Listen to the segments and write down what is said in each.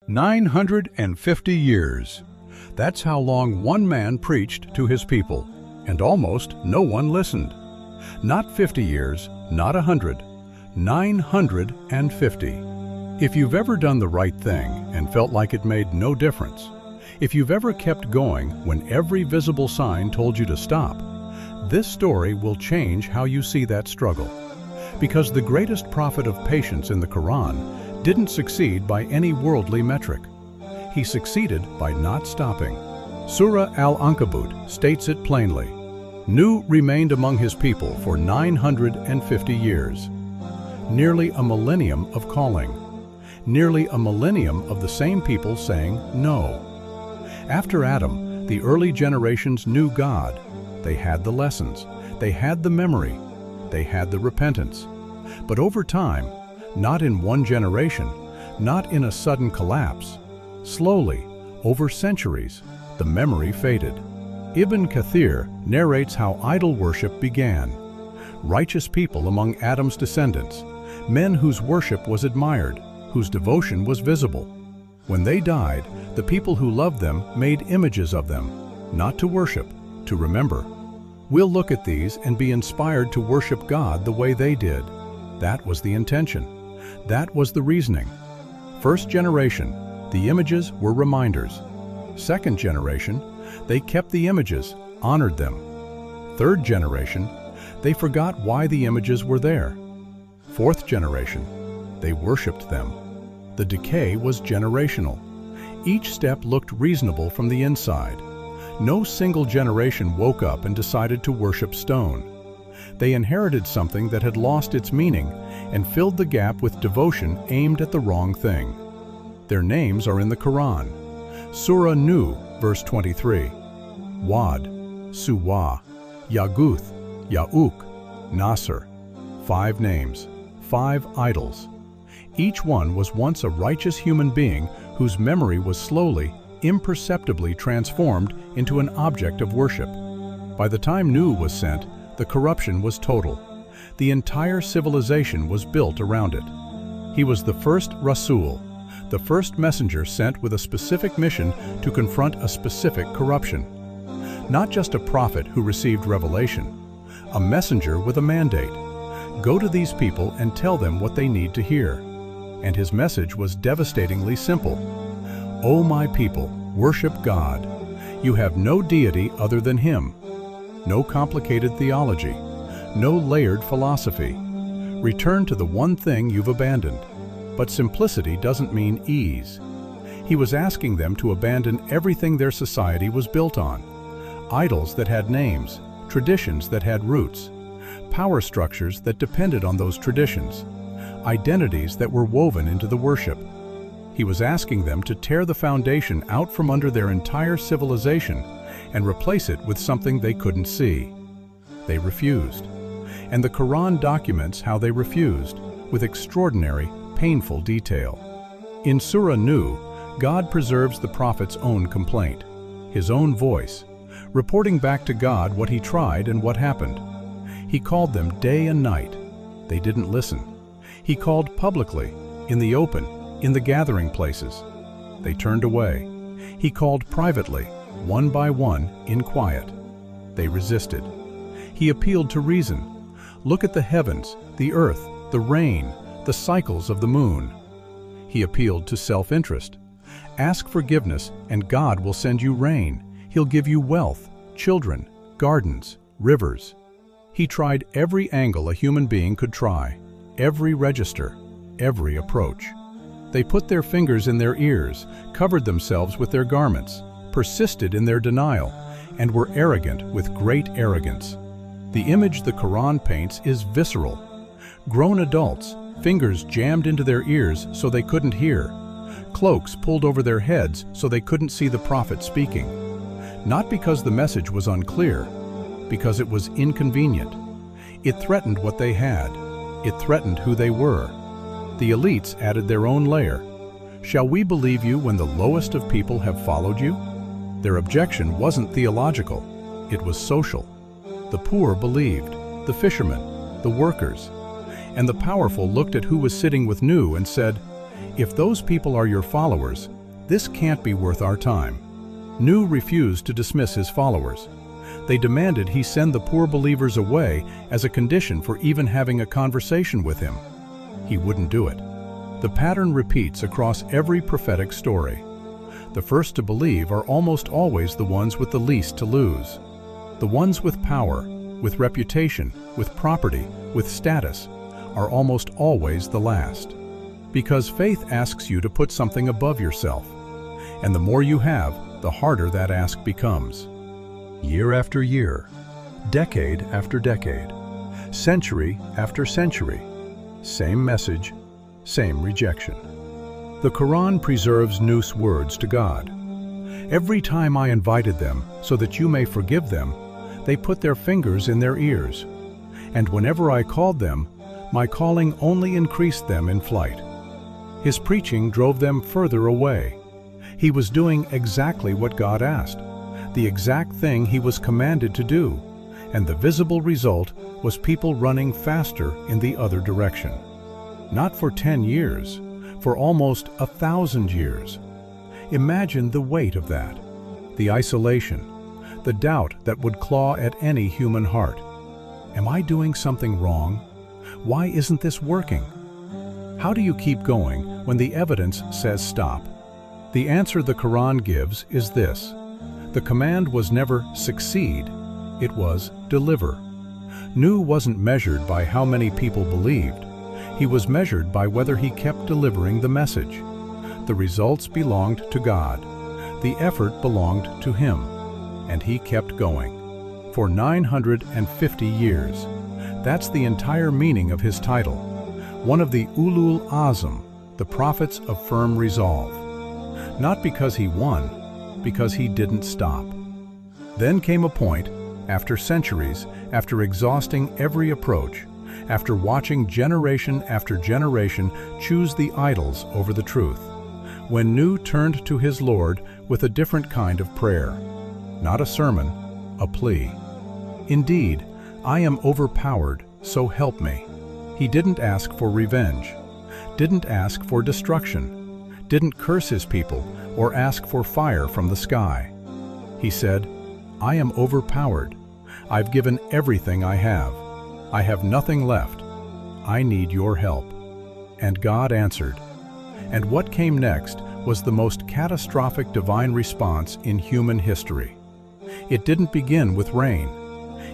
950 years. That's how long one man preached to his people, and almost no one listened. Not 50 years, not 100, 950. If you've ever done the right thing and felt like it made no difference, if you've ever kept going when every visible sign told you to stop, this story will change how you see that struggle. Because the greatest prophet of patience in the Quran didn't succeed by any worldly metric. He succeeded by not stopping. Surah Al-Ankabut states it plainly. Nuh remained among his people for 950 years. Nearly a millennium of calling. Nearly a millennium of the same people saying no. After Adam, the early generations knew God. They had the lessons, they had the memory, they had the repentance. But over time, not in one generation, not in a sudden collapse, slowly, over centuries, the memory faded. Ibn Kathir narrates how idol worship began. Righteous people among Adam's descendants, men whose worship was admired, whose devotion was visible. When they died, the people who loved them made images of them, not to worship, to remember. We'll look at these and be inspired to worship God the way they did. That was the intention. That was the reasoning. First generation, the images were reminders. Second generation, they kept the images, honored them. Third generation, they forgot why the images were there. Fourth generation, they worshipped them. The decay was generational. Each step looked reasonable from the inside. No single generation woke up and decided to worship stone. They inherited something that had lost its meaning and filled the gap with devotion aimed at the wrong thing. Their names are in the Quran. Surah Nuh, verse 23. Wad, Suwa, Yaguth, Ya'uk, Nasr. 5 names, 5 idols. Each one was once a righteous human being whose memory was slowly, imperceptibly transformed into an object of worship. By the time Nuh was sent, the corruption was total. The entire civilization was built around it. He was the first Rasul, the first messenger sent with a specific mission to confront a specific corruption. Not just a prophet who received revelation, a messenger with a mandate. Go to these people and tell them what they need to hear. And his message was devastatingly simple. O my people, worship God. You have no deity other than Him. No complicated theology, no layered philosophy. Return to the one thing you've abandoned. But simplicity doesn't mean ease. He was asking them to abandon everything their society was built on. Idols that had names, traditions that had roots, power structures that depended on those traditions, identities that were woven into the worship. He was asking them to tear the foundation out from under their entire civilization and replace it with something they couldn't see. They refused. And the Quran documents how they refused, with extraordinary, painful detail. In Surah Nuh, God preserves the prophet's own complaint, his own voice, reporting back to God what he tried and what happened. He called them day and night. They didn't listen. He called publicly, in the open, in the gathering places. They turned away. He called privately, one by one, in quiet. They resisted. He appealed to reason. Look at the heavens, the earth, the rain, the cycles of the moon. He appealed to self-interest. Ask forgiveness and God will send you rain. He'll give you wealth, children, gardens, rivers. He tried every angle a human being could try, every register, every approach. They put their fingers in their ears, covered themselves with their garments, persisted in their denial, and were arrogant with great arrogance. The image the Quran paints is visceral. Grown adults, fingers jammed into their ears so they couldn't hear, cloaks pulled over their heads so they couldn't see the prophet speaking. Not because the message was unclear, because it was inconvenient. It threatened what they had. It threatened who they were. The elites added their own layer. Shall we believe you when the lowest of people have followed you? Their objection wasn't theological, it was social. The poor believed, the fishermen, the workers. And the powerful looked at who was sitting with Nuh and said, if those people are your followers, "This can't be worth our time." Nu refused to dismiss his followers. They demanded he send the poor believers away as a condition for even having a conversation with him. He wouldn't do it. The pattern repeats across every prophetic story. The first to believe are almost always the ones with the least to lose. The ones with power, with reputation, with property, with status, are almost always the last. Because faith asks you to put something above yourself. And the more you have, the harder that ask becomes. Year after year, decade after decade, century after century, same message, same rejection. The Quran preserves Nuh's words to God. "Every time I invited them so that you may forgive them, they put their fingers in their ears. And whenever I called them, my calling only increased them in flight." His preaching drove them further away. He was doing exactly what God asked, the exact thing he was commanded to do, and the visible result was people running faster in the other direction. Not for 10 years, for almost 1,000 years. Imagine the weight of that, the isolation, the doubt that would claw at any human heart. Am I doing something wrong? Why isn't this working? How do you keep going when the evidence says stop? The answer the Quran gives is this. The command was never succeed, it was deliver. Nuh wasn't measured by how many people believed. He was measured by whether he kept delivering the message. The results belonged to God. The effort belonged to him. And he kept going. For 950 years. That's the entire meaning of his title. One of the Ulul Azm, the prophets of firm resolve. Not because he won, because he didn't stop. Then came a point, after centuries, after exhausting every approach, after watching generation after generation choose the idols over the truth, when Nuh turned to his Lord with a different kind of prayer. Not a sermon, a plea. "Indeed, I am overpowered, so help me." He didn't ask for revenge, didn't ask for destruction, didn't curse his people or ask for fire from the sky. He said, "I am overpowered. I've given everything I have. I have nothing left. I need your help." And God answered. And what came next was the most catastrophic divine response in human history. It didn't begin with rain.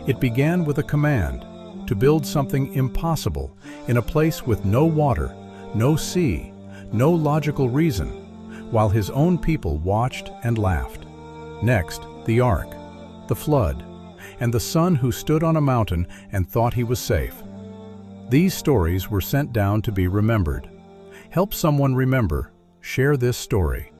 It began with a command to build something impossible in a place with no water, no sea, no logical reason, while his own people watched and laughed. Next, the ark, the flood, and the son who stood on a mountain and thought he was safe. These stories were sent down to be remembered. Help someone remember. Share this story.